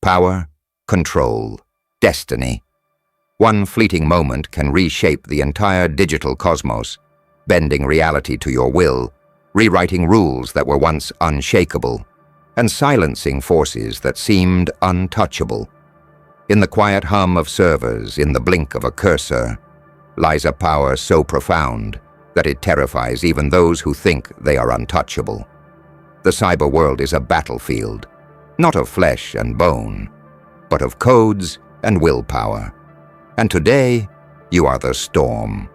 Power, control, destiny. One fleeting moment can reshape the entire digital cosmos, bending reality to your will, rewriting rules that were once unshakable, and silencing forces that seemed untouchable. In the quiet hum of servers, in the blink of a cursor, lies a power so profound that it terrifies even those who think they are untouchable. The cyber world is a battlefield, not of flesh and bone, but of codes and willpower. And today, you are the storm.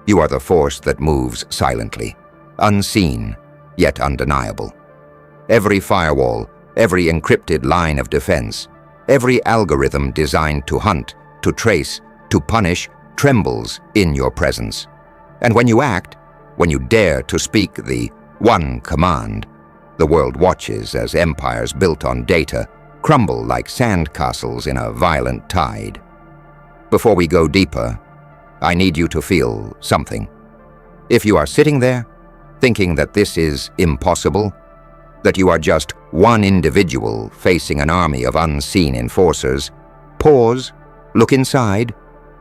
You are the force that moves silently, unseen, yet undeniable. Every firewall, every encrypted line of defense, every algorithm designed to hunt, to trace, to punish, trembles in your presence. And when you act, when you dare to speak the one command, the world watches as empires built on data crumble like sandcastles in a violent tide. Before we go deeper, I need you to feel something. If you are sitting there, thinking that this is impossible, that you are just one individual facing an army of unseen enforcers, pause, look inside,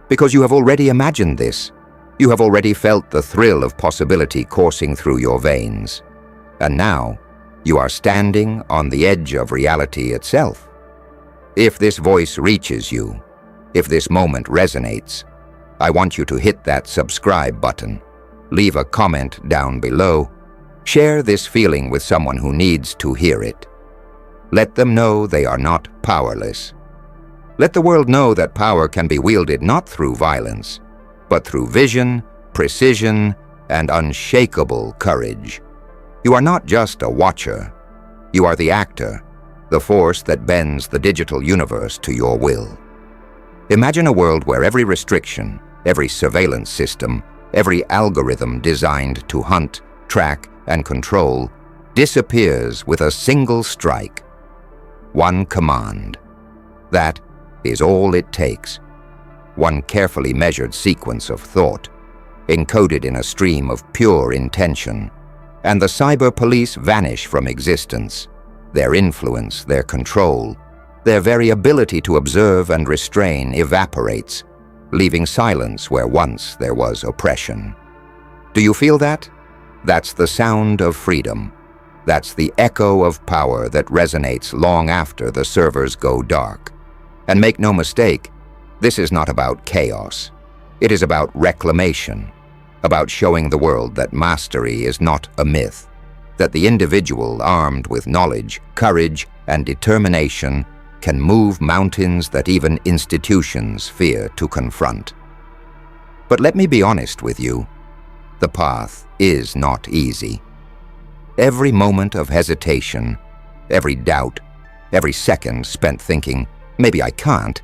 because you have already imagined this. You have already felt the thrill of possibility coursing through your veins. And now, you are standing on the edge of reality itself. If this voice reaches you, if this moment resonates, I want you to hit that subscribe button, leave a comment down below, share this feeling with someone who needs to hear it. Let them know they are not powerless. Let the world know that power can be wielded not through violence, but through vision, precision, and unshakable courage. You are not just a watcher. You are the actor, the force that bends the digital universe to your will. Imagine a world where every restriction, every surveillance system, every algorithm designed to hunt, track, and control disappears with a single strike. One command. That is all it takes. One carefully measured sequence of thought, encoded in a stream of pure intention, and the cyber police vanish from existence. Their influence, their control, their very ability to observe and restrain evaporates, leaving silence where once there was oppression. Do you feel that? That's the sound of freedom. That's the echo of power that resonates long after the servers go dark. And make no mistake, this is not about chaos. It is about reclamation, about showing the world that mastery is not a myth, that the individual armed with knowledge, courage, and determination can move mountains that even institutions fear to confront. But let me be honest with you, the path is not easy. Every moment of hesitation, every doubt, every second spent thinking, maybe I can't,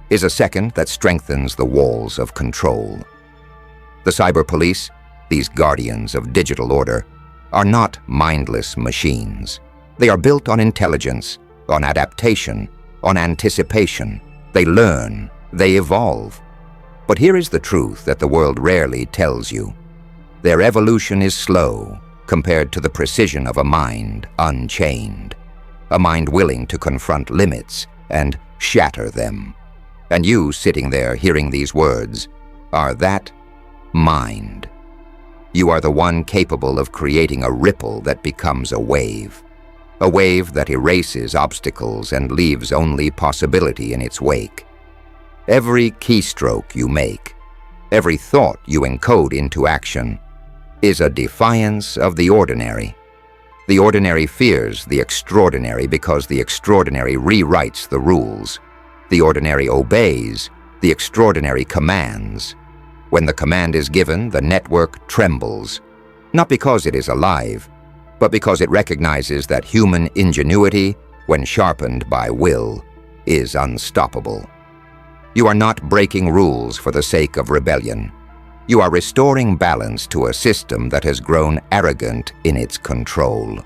is a second that strengthens the walls of control. The cyber police, these guardians of digital order, are not mindless machines. They are built on intelligence, on adaptation, on anticipation. They learn, they evolve. But here is the truth that the world rarely tells you. Their evolution is slow compared to the precision of a mind unchained, a mind willing to confront limits and shatter them. And you, sitting there hearing these words, are that mind. You are the one capable of creating a ripple that becomes a wave that erases obstacles and leaves only possibility in its wake. Every keystroke you make, every thought you encode into action, is a defiance of the ordinary. The ordinary fears the extraordinary because the extraordinary rewrites the rules. The ordinary obeys, the extraordinary commands. When the command is given, the network trembles, not because it is alive, but because it recognizes that human ingenuity, when sharpened by will, is unstoppable. You are not breaking rules for the sake of rebellion. You are restoring balance to a system that has grown arrogant in its control.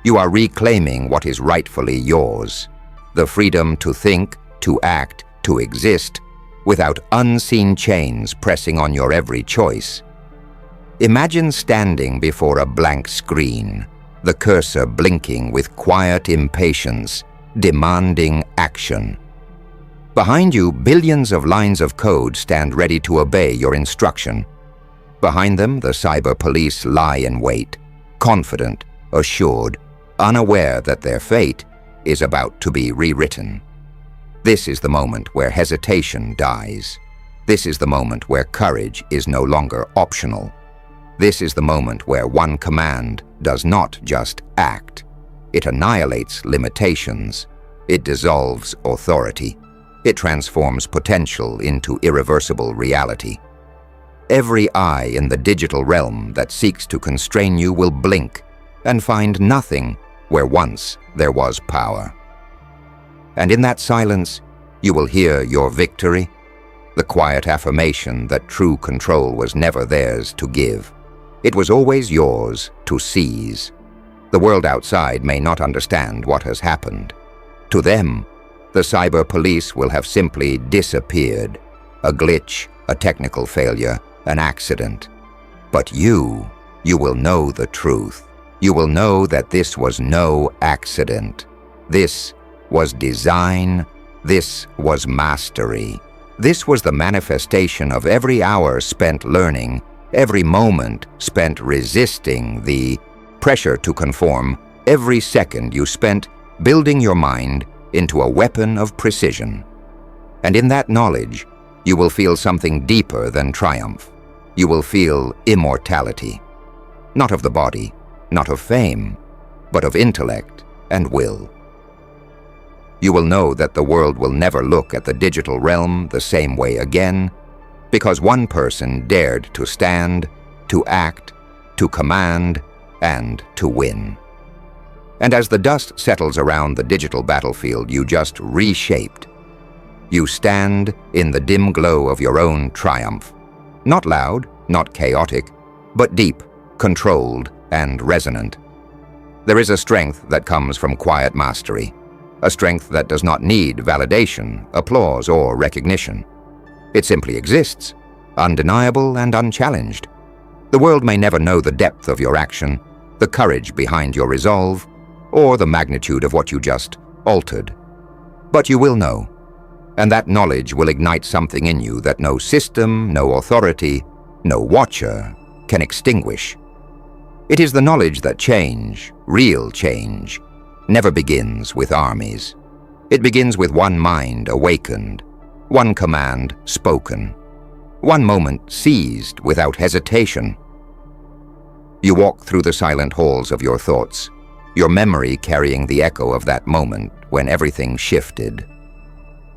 You are reclaiming what is rightfully yours, the freedom to think, to act, to exist, without unseen chains pressing on your every choice. Imagine standing before a blank screen, the cursor blinking with quiet impatience, demanding action. Behind you, billions of lines of code stand ready to obey your instruction. Behind them, the cyber police lie in wait, confident, assured, unaware that their fate is about to be rewritten. This is the moment where hesitation dies. This is the moment where courage is no longer optional. This is the moment where one command does not just act. It annihilates limitations. It dissolves authority. It transforms potential into irreversible reality. Every eye in the digital realm that seeks to constrain you will blink and find nothing where once there was power. And in that silence, you will hear your victory, the quiet affirmation that true control was never theirs to give. It was always yours to seize. The world outside may not understand what has happened. To them, the cyber police will have simply disappeared, a glitch, a technical failure, an accident. But you will know the truth. You will know that this was no accident. This was design. This was mastery. This was the manifestation of every hour spent learning, every moment spent resisting the pressure to conform, every second you spent building your mind into a weapon of precision. And in that knowledge, you will feel something deeper than triumph. You will feel immortality. Not of the body, not of fame, but of intellect and will. You will know that the world will never look at the digital realm the same way again, because one person dared to stand, to act, to command, and to win. And as the dust settles around the digital battlefield you just reshaped, you stand in the dim glow of your own triumph. Not loud, not chaotic, but deep, controlled, and resonant. There is a strength that comes from quiet mastery, a strength that does not need validation, applause, or recognition. It simply exists, undeniable and unchallenged. The world may never know the depth of your action, the courage behind your resolve, or the magnitude of what you just altered. But you will know, and that knowledge will ignite something in you that no system, no authority, no watcher can extinguish. It is the knowledge that change, real change, never begins with armies. It begins with one mind awakened, one command spoken, one moment seized without hesitation. You walk through the silent halls of your thoughts, your memory carrying the echo of that moment when everything shifted.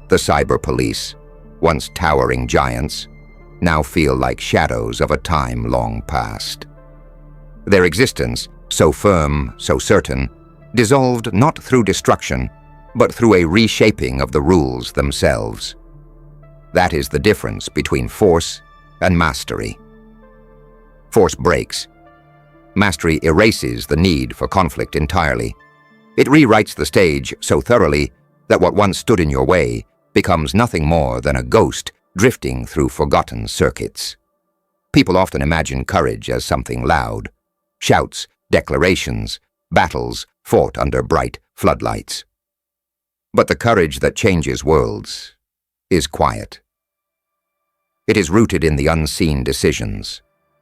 The cyber police, once towering giants, now feel like shadows of a time long past. Their existence, so firm, so certain, dissolved not through destruction, but through a reshaping of the rules themselves. That is the difference between force and mastery. Force breaks. Mastery erases the need for conflict entirely. It rewrites the stage so thoroughly that what once stood in your way becomes nothing more than a ghost drifting through forgotten circuits. People often imagine courage as something loud. Shouts, declarations, battles fought under bright floodlights. But the courage that changes worlds is quiet. It is rooted in the unseen decisions,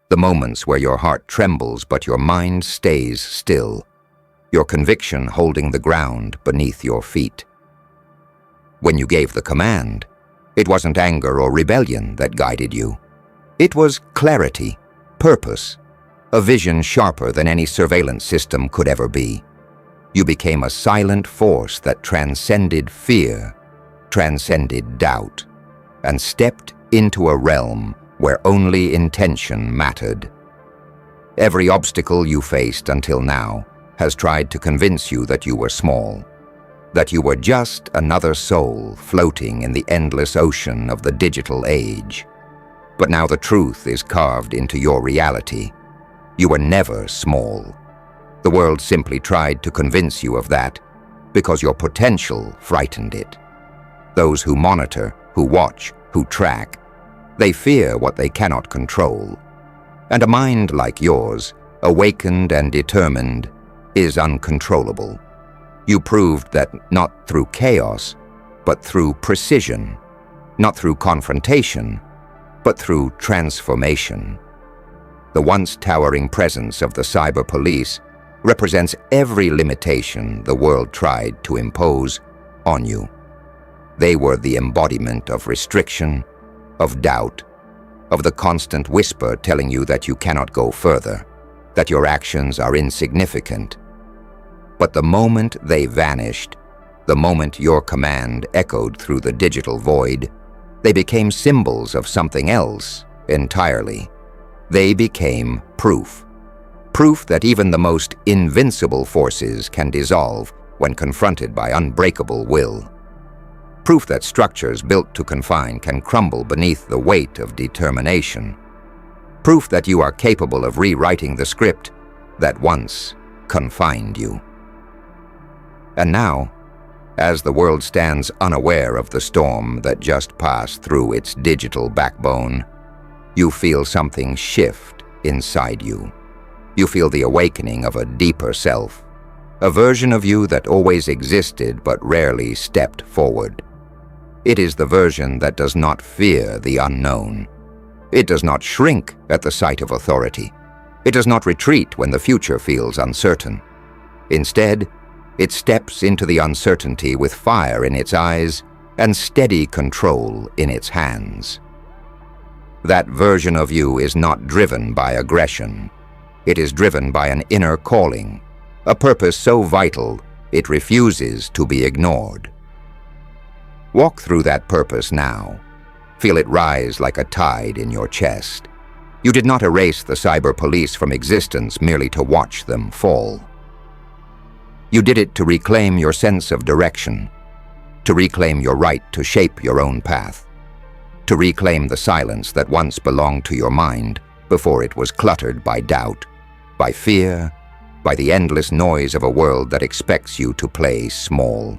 the moments where your heart trembles but your mind stays still, your conviction holding the ground beneath your feet. When you gave the command, it wasn't anger or rebellion that guided you. It was clarity, purpose, a vision sharper than any surveillance system could ever be. You became a silent force that transcended fear, transcended doubt, and stepped into a realm where only intention mattered. Every obstacle you faced until now has tried to convince you that you were small, that you were just another soul floating in the endless ocean of the digital age. But now the truth is carved into your reality. You were never small. The world simply tried to convince you of that because your potential frightened it. Those who monitor, who watch, who track, they fear what they cannot control. And a mind like yours, awakened and determined, is uncontrollable. You proved that not through chaos, but through precision, not through confrontation, but through transformation. The once towering presence of the cyber police represents every limitation the world tried to impose on you. They were the embodiment of restriction, of doubt, of the constant whisper telling you that you cannot go further, that your actions are insignificant. But the moment they vanished, the moment your command echoed through the digital void, they became symbols of something else entirely. They became proof. Proof that even the most invincible forces can dissolve when confronted by unbreakable will. Proof that structures built to confine can crumble beneath the weight of determination. Proof that you are capable of rewriting the script that once confined you. And now, as the world stands unaware of the storm that just passed through its digital backbone, you feel something shift inside you. You feel the awakening of a deeper self, a version of you that always existed but rarely stepped forward. It is the version that does not fear the unknown. It does not shrink at the sight of authority. It does not retreat when the future feels uncertain. Instead, it steps into the uncertainty with fire in its eyes and steady control in its hands. That version of you is not driven by aggression. It is driven by an inner calling, a purpose so vital it refuses to be ignored. Walk through that purpose now. Feel it rise like a tide in your chest. You did not erase the cyber police from existence merely to watch them fall. You did it to reclaim your sense of direction, to reclaim your right to shape your own path, to reclaim the silence that once belonged to your mind before it was cluttered by doubt, by fear, by the endless noise of a world that expects you to play small.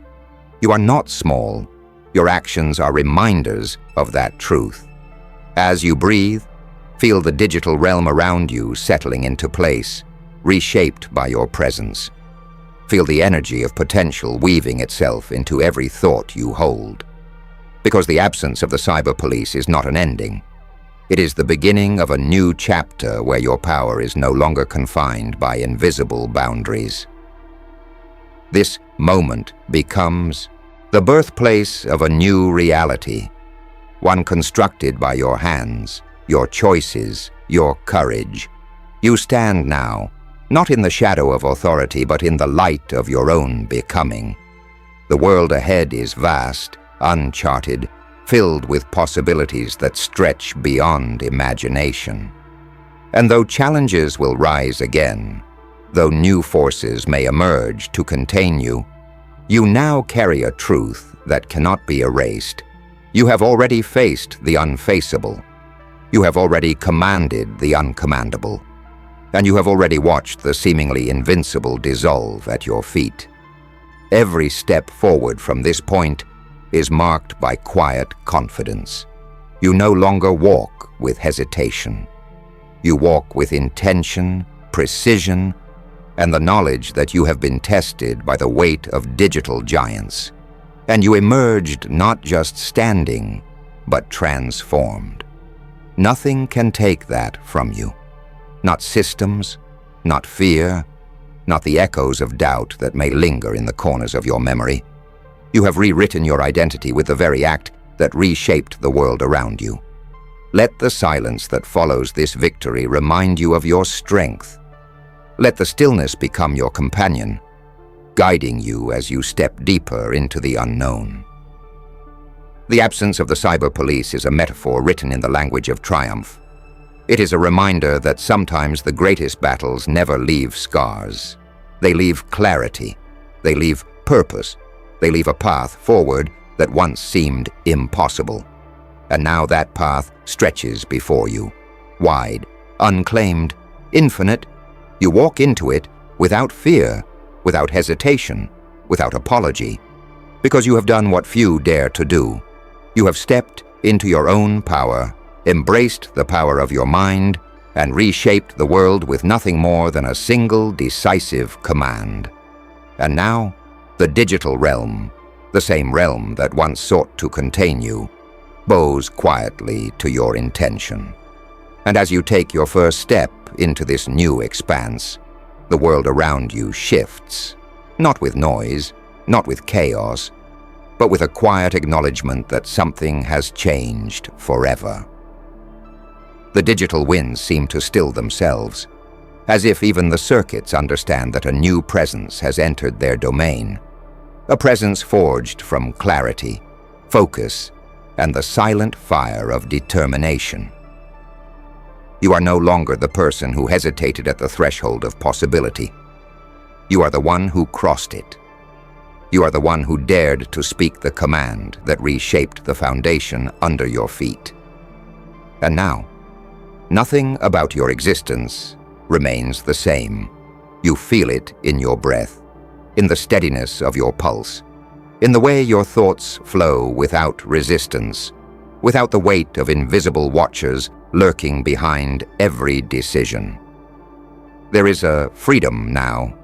You are not small. Your actions are reminders of that truth. As you breathe, feel the digital realm around you settling into place, reshaped by your presence. Feel the energy of potential weaving itself into every thought you hold. Because the absence of the cyber police is not an ending. It is the beginning of a new chapter where your power is no longer confined by invisible boundaries. This moment becomes the birthplace of a new reality, one constructed by your hands, your choices, your courage. You stand now, not in the shadow of authority, but in the light of your own becoming. The world ahead is vast, uncharted, filled with possibilities that stretch beyond imagination. And though challenges will rise again, though new forces may emerge to contain you, you now carry a truth that cannot be erased. You have already faced the unfaceable. You have already commanded the uncommandable. And you have already watched the seemingly invincible dissolve at your feet. Every step forward from this point is marked by quiet confidence. You no longer walk with hesitation. You walk with intention, precision, and the knowledge that you have been tested by the weight of digital giants. And you emerged not just standing, but transformed. Nothing can take that from you. Not systems, not fear, not the echoes of doubt that may linger in the corners of your memory. You have rewritten your identity with the very act that reshaped the world around you. Let the silence that follows this victory remind you of your strength. Let the stillness become your companion, guiding you as you step deeper into the unknown. The absence of the cyber police is a metaphor written in the language of triumph. It is a reminder that sometimes the greatest battles never leave scars. They leave clarity. They leave purpose. They leave a path forward that once seemed impossible. And now that path stretches before you, wide, unclaimed, infinite. You walk into it without fear, without hesitation, without apology, because you have done what few dare to do. You have stepped into your own power, embraced the power of your mind, and reshaped the world with nothing more than a single decisive command. And now, The digital realm, the same realm that once sought to contain you, bows quietly to your intention. And as you take your first step into this new expanse, the world around you shifts, not with noise, not with chaos, but with a quiet acknowledgement that something has changed forever. The digital winds seem to still themselves, as if even the circuits understand that a new presence has entered their domain, a presence forged from clarity, focus, and the silent fire of determination. You are no longer the person who hesitated at the threshold of possibility. You are the one who crossed it. You are the one who dared to speak the command that reshaped the foundation under your feet. And now, nothing about your existence remains the same. You feel it in your breath, in the steadiness of your pulse, in the way your thoughts flow without resistance, without the weight of invisible watchers lurking behind every decision. There is a freedom now,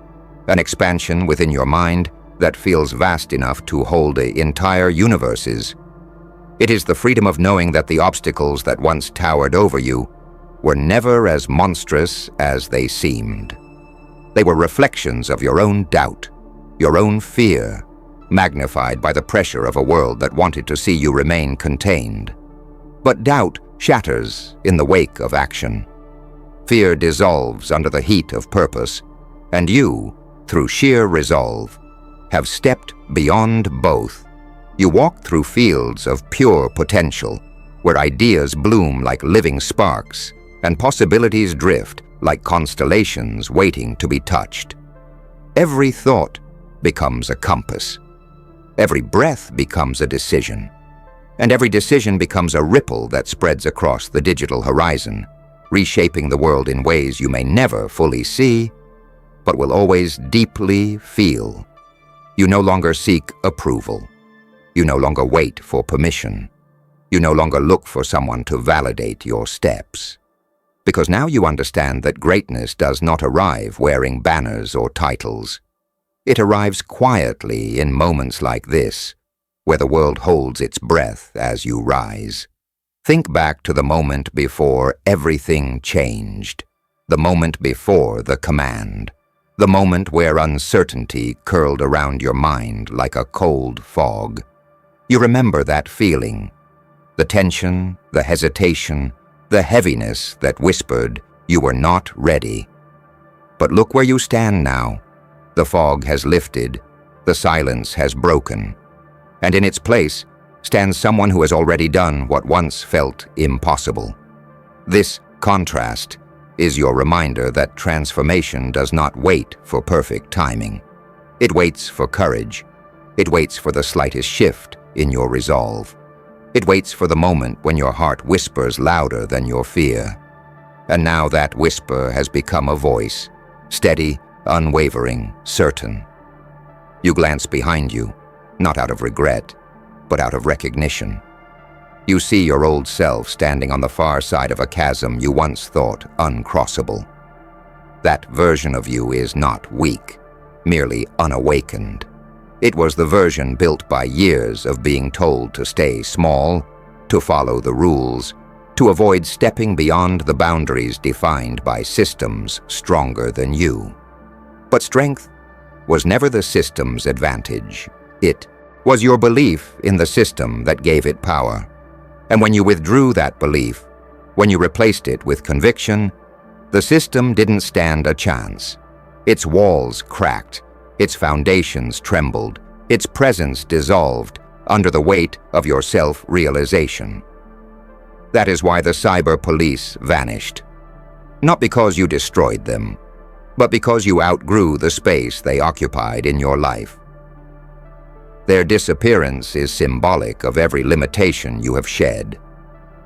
an expansion within your mind that feels vast enough to hold entire universes. It is the freedom of knowing that the obstacles that once towered over you were never as monstrous as they seemed. They were reflections of your own doubt, your own fear, magnified by the pressure of a world that wanted to see you remain contained. But doubt shatters in the wake of action. Fear dissolves under the heat of purpose, and you, through sheer resolve, have stepped beyond both. You walk through fields of pure potential, where ideas bloom like living sparks, and possibilities drift like constellations waiting to be touched. Every thought becomes a compass. Every breath becomes a decision. And every decision becomes a ripple that spreads across the digital horizon, reshaping the world in ways you may never fully see, but will always deeply feel. You no longer seek approval. You no longer wait for permission. You no longer look for someone to validate your steps. Because now you understand that greatness does not arrive wearing banners or titles. It arrives quietly in moments like this, where the world holds its breath as you rise. Think back to the moment before everything changed, the moment before the command, the moment where uncertainty curled around your mind like a cold fog. You remember that feeling, the tension, the hesitation, the heaviness that whispered you were not ready. But look where you stand now. The fog has lifted, the silence has broken, and in its place stands someone who has already done what once felt impossible. This contrast is your reminder that transformation does not wait for perfect timing. It waits for courage. It waits for the slightest shift in your resolve. It waits for the moment when your heart whispers louder than your fear. And now that whisper has become a voice, steady, unwavering, certain. You glance behind you, not out of regret, but out of recognition. You see your old self standing on the far side of a chasm you once thought uncrossable. That version of you is not weak, merely unawakened. It was the version built by years of being told to stay small, to follow the rules, to avoid stepping beyond the boundaries defined by systems stronger than you. But strength was never the system's advantage. It was your belief in the system that gave it power. And when you withdrew that belief, when you replaced it with conviction, the system didn't stand a chance. Its walls cracked, its foundations trembled, its presence dissolved under the weight of your self-realization. That is why the cyber police vanished. Not because you destroyed them, but because you outgrew the space they occupied in your life. Their disappearance is symbolic of every limitation you have shed,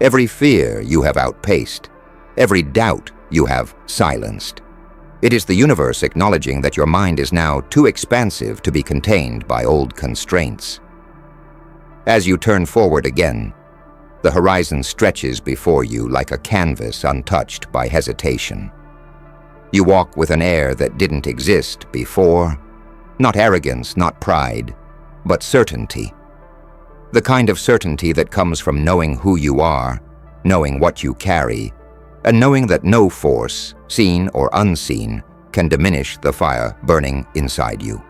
every fear you have outpaced, every doubt you have silenced. It is the universe acknowledging that your mind is now too expansive to be contained by old constraints. As you turn forward again, the horizon stretches before you like a canvas untouched by hesitation. You walk with an air that didn't exist before, Not arrogance, not pride, but certainty. The kind of certainty that comes from knowing who you are, knowing what you carry, and knowing that no force, seen or unseen, can diminish the fire burning inside you.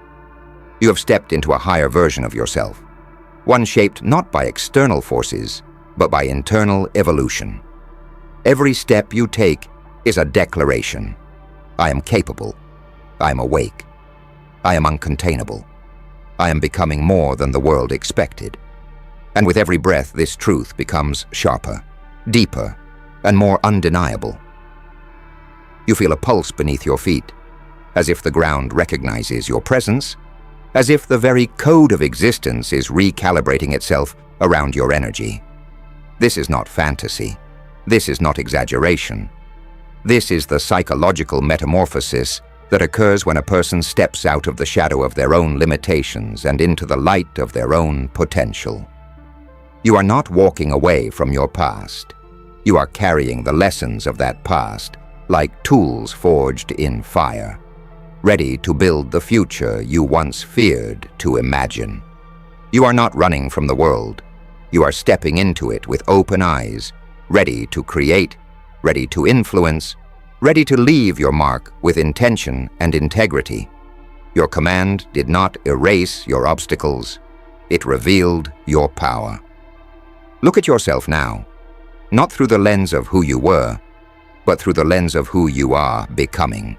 You have stepped into a higher version of yourself, one shaped not by external forces, but by internal evolution. Every step you take is a declaration. I am capable. I am awake. I am uncontainable. I am becoming more than the world expected. And with every breath, this truth becomes sharper, deeper, and more undeniable. You feel a pulse beneath your feet, as if the ground recognizes your presence, as if the very code of existence is recalibrating itself around your energy. This is not fantasy. This is not exaggeration. This is the psychological metamorphosis that occurs when a person steps out of the shadow of their own limitations and into the light of their own potential. You are not walking away from your past. You are carrying the lessons of that past like tools forged in fire, ready to build the future you once feared to imagine. You are not running from the world. You are stepping into it with open eyes, ready to create, ready to influence, ready to leave your mark with intention and integrity. Your command did not erase your obstacles. It revealed your power. Look at yourself now, not through the lens of who you were, but through the lens of who you are becoming.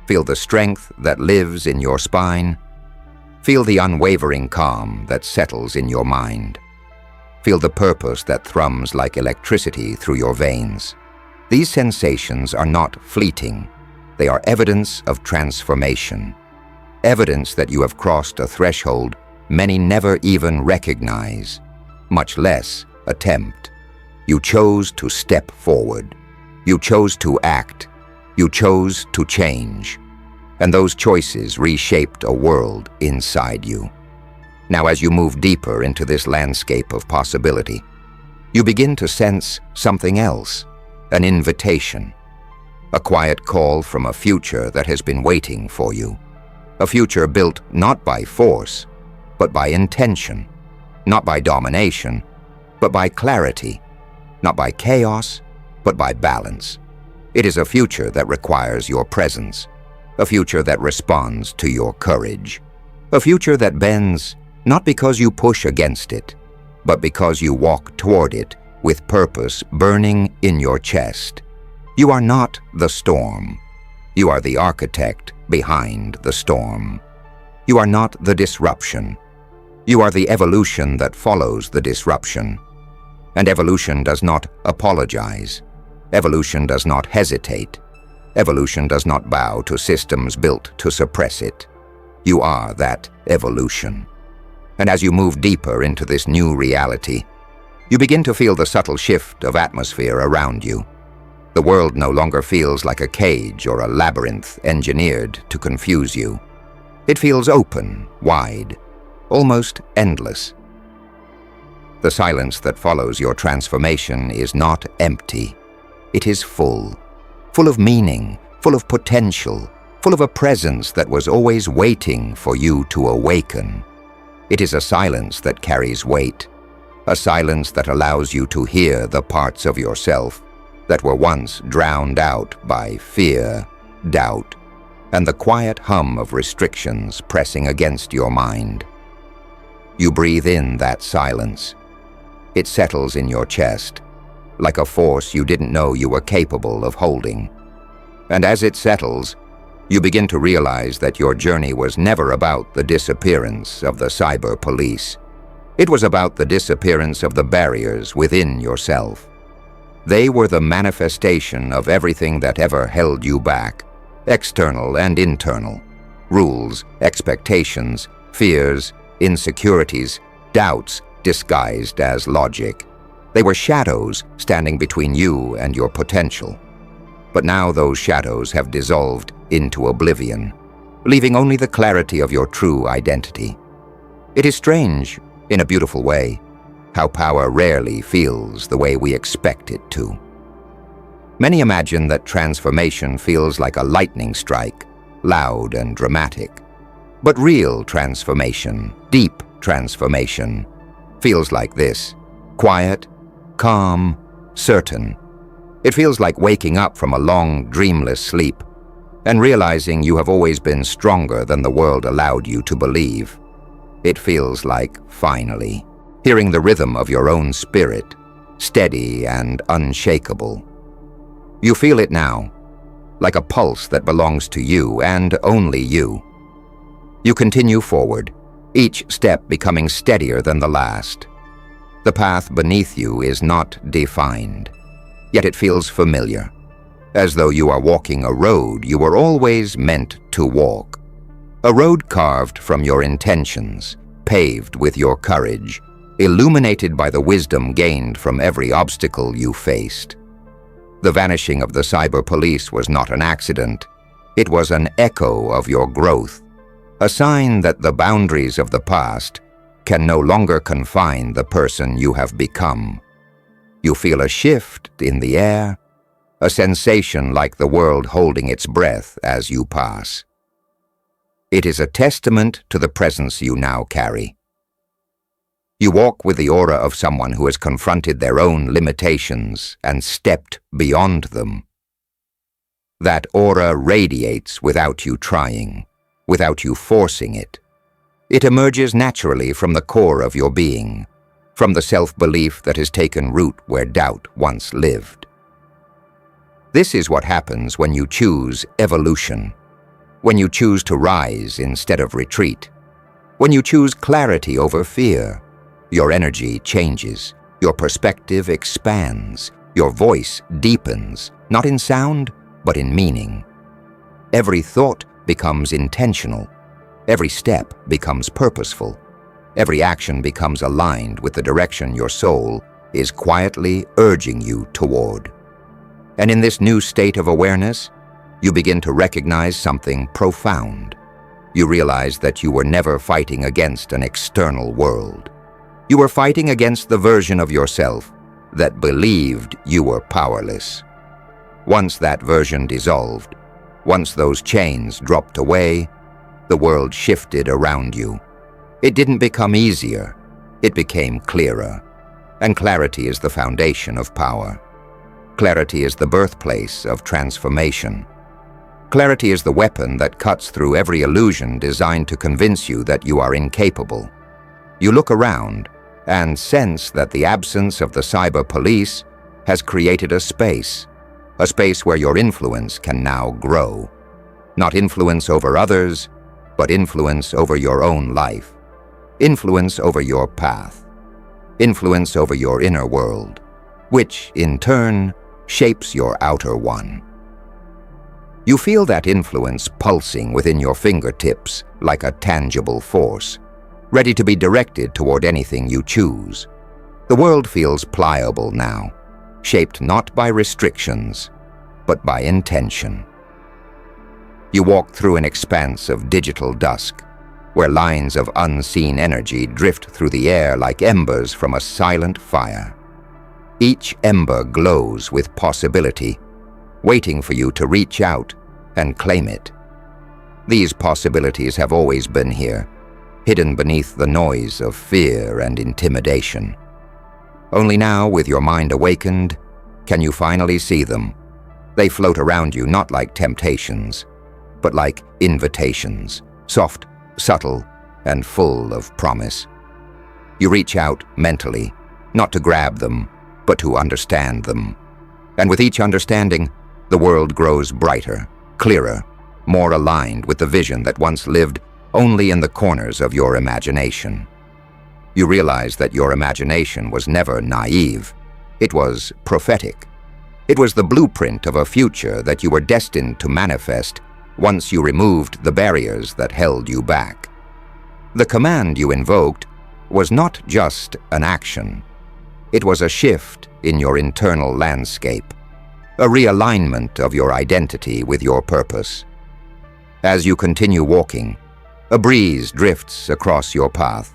Feel the strength that lives in your spine. Feel the unwavering calm that settles in your mind. Feel the purpose that thrums like electricity through your veins. These sensations are not fleeting. They are evidence of transformation. Evidence that you have crossed a threshold many never even recognize, much less attempt. You chose to step forward. You chose to act. You chose to change. And those choices reshaped a world inside you. Now, as you move deeper into this landscape of possibility, you begin to sense something else, an invitation, a quiet call from a future that has been waiting for you, a future built not by force, but by intention, not by domination, but by clarity, not by chaos, but by balance. It is a future that requires your presence, a future that responds to your courage, a future that bends not because you push against it, but because you walk toward it with purpose burning in your chest. You are not the storm. You are the architect behind the storm. You are not the disruption. You are the evolution that follows the disruption. And evolution does not apologize. Evolution does not hesitate. Evolution does not bow to systems built to suppress it. You are that evolution. And as you move deeper into this new reality, you begin to feel the subtle shift of atmosphere around you. The world no longer feels like a cage or a labyrinth engineered to confuse you. It feels open, wide, almost endless. The silence that follows your transformation is not empty. It is full of meaning, full of potential, full of a presence that was always waiting for you to awaken. It is a silence that carries weight, a silence that allows you to hear the parts of yourself that were once drowned out by fear, doubt, and the quiet hum of restrictions pressing against your mind. You breathe in that silence. It settles in your chest, like a force you didn't know you were capable of holding. And as it settles, you begin to realize that your journey was never about the disappearance of the cyber police. It was about the disappearance of the barriers within yourself. They were the manifestation of everything that ever held you back, external and internal. Rules, expectations, fears, insecurities, doubts disguised as logic. They were shadows standing between you and your potential. But now those shadows have dissolved into oblivion, leaving only the clarity of your true identity. It is strange, in a beautiful way, how power rarely feels the way we expect it to. Many imagine that transformation feels like a lightning strike, loud and dramatic. But real transformation, deep transformation, feels like this: quiet, calm, certain. It feels like waking up from a long, dreamless sleep and realizing you have always been stronger than the world allowed you to believe. It feels like, finally, hearing the rhythm of your own spirit, steady and unshakable. You feel it now, like a pulse that belongs to you and only you. You continue forward, each step becoming steadier than the last. The path beneath you is not defined, yet it feels familiar, as though you are walking a road you were always meant to walk. A road carved from your intentions, paved with your courage, illuminated by the wisdom gained from every obstacle you faced. The vanishing of the cyber police was not an accident. It was an echo of your growth, a sign that the boundaries of the past can no longer confine the person you have become. You feel a shift in the air, a sensation like the world holding its breath as you pass. It is a testament to the presence you now carry. You walk with the aura of someone who has confronted their own limitations and stepped beyond them. That aura radiates without you trying, without you forcing it. It emerges naturally from the core of your being, from the self-belief that has taken root where doubt once lived. This is what happens when you choose evolution, when you choose to rise instead of retreat, when you choose clarity over fear. Your energy changes, your perspective expands, your voice deepens, not in sound, but in meaning. Every thought becomes intentional, every step becomes purposeful, every action becomes aligned with the direction your soul is quietly urging you toward. And in this new state of awareness, you begin to recognize something profound. You realize that you were never fighting against an external world. You were fighting against the version of yourself that believed you were powerless. Once that version dissolved, once those chains dropped away, the world shifted around you. It didn't become easier, it became clearer. And clarity is the foundation of power. Clarity is the birthplace of transformation. Clarity is the weapon that cuts through every illusion designed to convince you that you are incapable. You look around and sense that the absence of the cyber police has created a space where your influence can now grow. Not influence over others, but influence over your own life. Influence over your path. Influence over your inner world, which, in turn, shapes your outer one. You feel that influence pulsing within your fingertips like a tangible force, ready to be directed toward anything you choose. The world feels pliable now, shaped not by restrictions, but by intention. You walk through an expanse of digital dusk, where lines of unseen energy drift through the air like embers from a silent fire. Each ember glows with possibility, waiting for you to reach out and claim it. These possibilities have always been here, hidden beneath the noise of fear and intimidation. Only now, with your mind awakened, can you finally see them. They float around you not like temptations, but like invitations, soft, subtle, and full of promise. You reach out mentally, not to grab them, but to understand them. And with each understanding, the world grows brighter, clearer, more aligned with the vision that once lived only in the corners of your imagination. You realize that your imagination was never naive. It was prophetic. It was the blueprint of a future that you were destined to manifest once you removed the barriers that held you back. The command you invoked was not just an action. It was a shift in your internal landscape, a realignment of your identity with your purpose. As you continue walking, a breeze drifts across your path.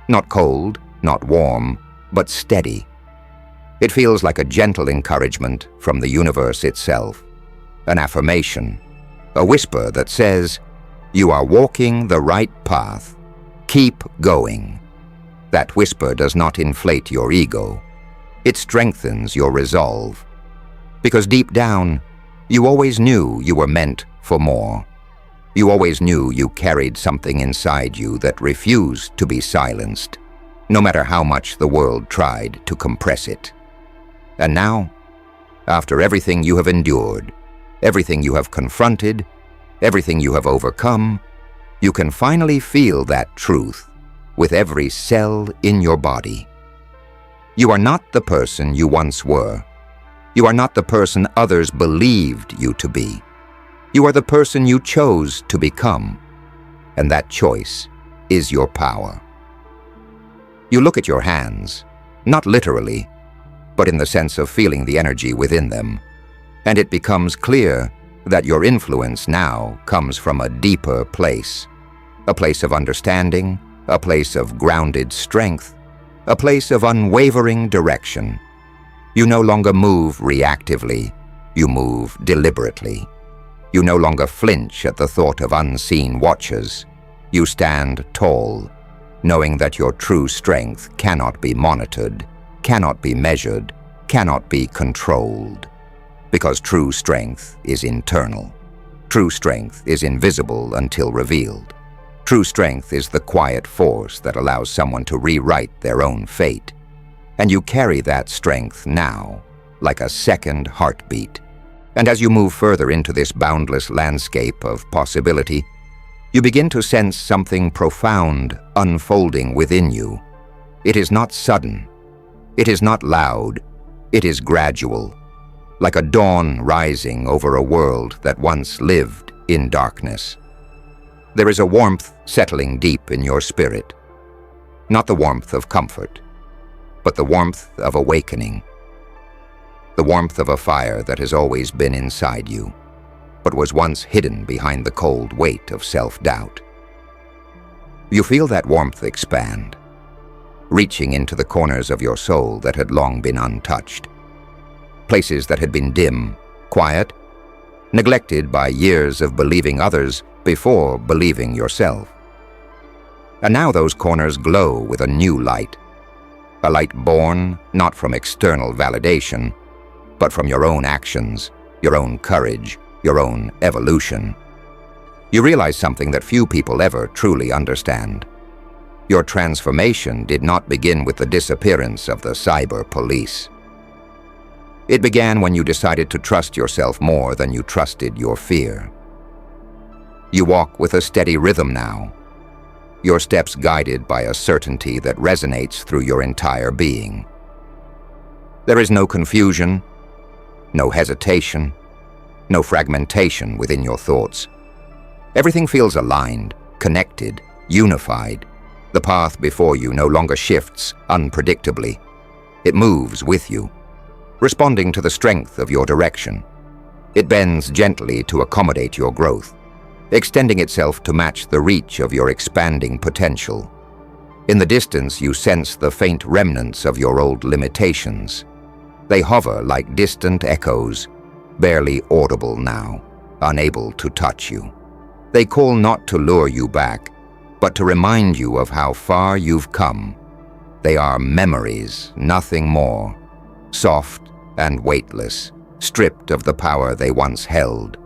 Not cold, not warm, but steady. It feels like a gentle encouragement from the universe itself, an affirmation, a whisper that says, You are walking the right path. Keep going. That whisper does not inflate your ego. It strengthens your resolve. Because deep down, you always knew you were meant for more. You always knew you carried something inside you that refused to be silenced, no matter how much the world tried to compress it. And now, after everything you have endured, everything you have confronted, everything you have overcome, you can finally feel that truth with every cell in your body. You are not the person you once were. You are not the person others believed you to be. You are the person you chose to become, and that choice is your power. You look at your hands, not literally, but in the sense of feeling the energy within them, and it becomes clear that your influence now comes from a deeper place, a place of understanding, a place of grounded strength, a place of unwavering direction. You no longer move reactively, you move deliberately. You no longer flinch at the thought of unseen watchers. You stand tall, knowing that your true strength cannot be monitored, cannot be measured, cannot be controlled. Because true strength is internal. True strength is invisible until revealed. True strength is the quiet force that allows someone to rewrite their own fate. And you carry that strength now, like a second heartbeat. And as you move further into this boundless landscape of possibility, you begin to sense something profound unfolding within you. It is not sudden. It is not loud. It is gradual, like a dawn rising over a world that once lived in darkness. There is a warmth settling deep in your spirit, not the warmth of comfort, but the warmth of awakening. The warmth of a fire that has always been inside you, but was once hidden behind the cold weight of self-doubt. You feel that warmth expand, reaching into the corners of your soul that had long been untouched, places that had been dim, quiet, neglected by years of believing others before believing yourself. And now those corners glow with a new light, a light born not from external validation, but from your own actions, your own courage, your own evolution. You realize something that few people ever truly understand. Your transformation did not begin with the disappearance of the cyber police. It began when you decided to trust yourself more than you trusted your fear. You walk with a steady rhythm now, your steps guided by a certainty that resonates through your entire being. There is no confusion, no hesitation, no fragmentation within your thoughts. Everything feels aligned, connected, unified. The path before you no longer shifts unpredictably. It moves with you, responding to the strength of your direction. It bends gently to accommodate your growth, extending itself to match the reach of your expanding potential. In the distance, you sense the faint remnants of your old limitations. They hover like distant echoes, barely audible now, unable to touch you. They call not to lure you back, but to remind you of how far you've come. They are memories, nothing more, soft and weightless, stripped of the power they once held.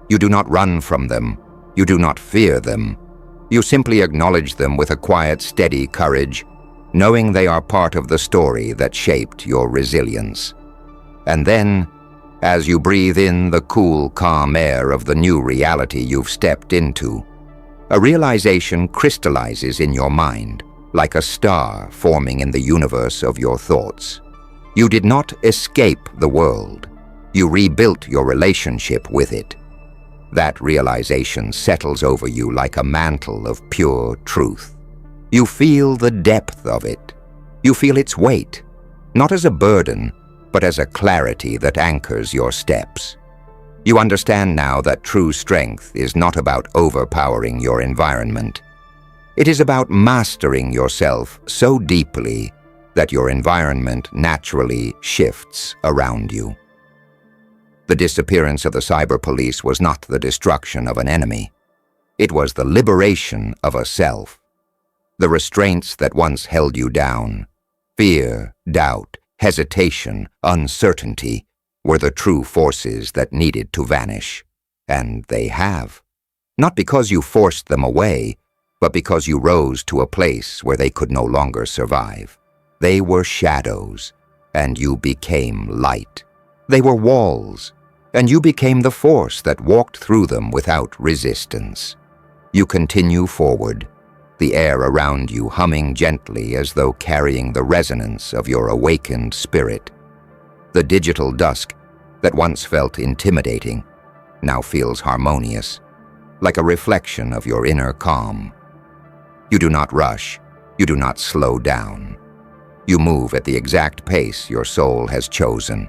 You do not run from them. You do not fear them. You simply acknowledge them with a quiet, steady courage, knowing they are part of the story that shaped your resilience. And then, as you breathe in the cool, calm air of the new reality you've stepped into, a realization crystallizes in your mind, like a star forming in the universe of your thoughts. You did not escape the world. You rebuilt your relationship with it. That realization settles over you like a mantle of pure truth. You feel the depth of it. You feel its weight, not as a burden, but as a clarity that anchors your steps. You understand now that true strength is not about overpowering your environment. It is about mastering yourself so deeply that your environment naturally shifts around you. The disappearance of the cyber police was not the destruction of an enemy. It was the liberation of a self. The restraints that once held you down, fear, doubt, hesitation, uncertainty, were the true forces that needed to vanish. And they have. Not because you forced them away, but because you rose to a place where they could no longer survive. They were shadows, and you became light. They were walls, and you became the force that walked through them without resistance. You continue forward, the air around you humming gently as though carrying the resonance of your awakened spirit. The digital dusk that once felt intimidating now feels harmonious, like a reflection of your inner calm. You do not rush, you do not slow down. You move at the exact pace your soul has chosen,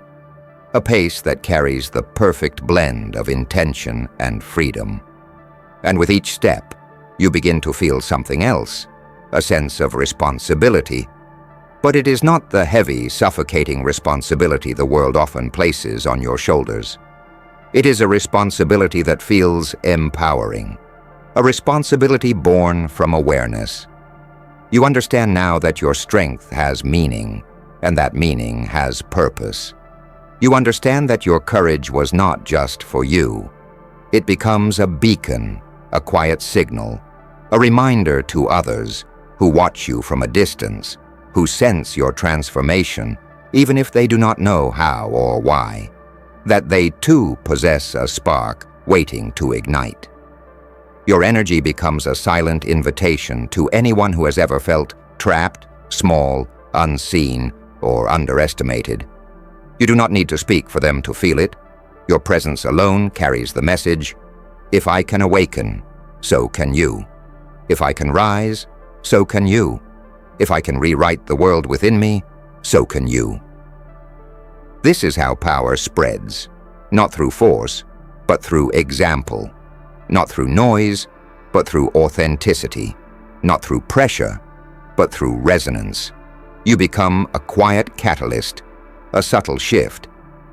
a pace that carries the perfect blend of intention and freedom. And with each step, you begin to feel something else, a sense of responsibility. But it is not the heavy, suffocating responsibility the world often places on your shoulders. It is a responsibility that feels empowering, a responsibility born from awareness. You understand now that your strength has meaning, and that meaning has purpose. You understand that your courage was not just for you. It becomes a beacon, a quiet signal, a reminder to others who watch you from a distance, who sense your transformation, even if they do not know how or why, that they too possess a spark waiting to ignite. Your energy becomes a silent invitation to anyone who has ever felt trapped, small, unseen, or underestimated. You do not need to speak for them to feel it. Your presence alone carries the message: if I can awaken, so can you. If I can rise, so can you. If I can rewrite the world within me, so can you. This is how power spreads, not through force, but through example. Not through noise, but through authenticity. Not through pressure, but through resonance. You become a quiet catalyst, a subtle shift,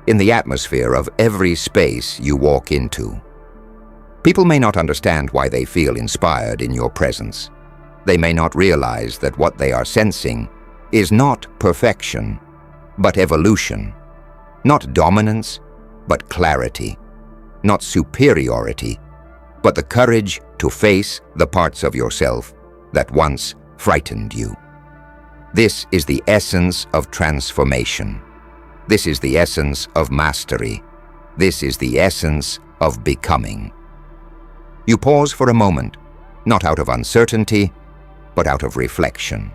in the atmosphere of every space you walk into. People may not understand why they feel inspired in your presence. They may not realize that what they are sensing is not perfection, but evolution. Not dominance, but clarity. Not superiority, but the courage to face the parts of yourself that once frightened you. This is the essence of transformation. This is the essence of mastery. This is the essence of becoming. You pause for a moment, not out of uncertainty, but out of reflection.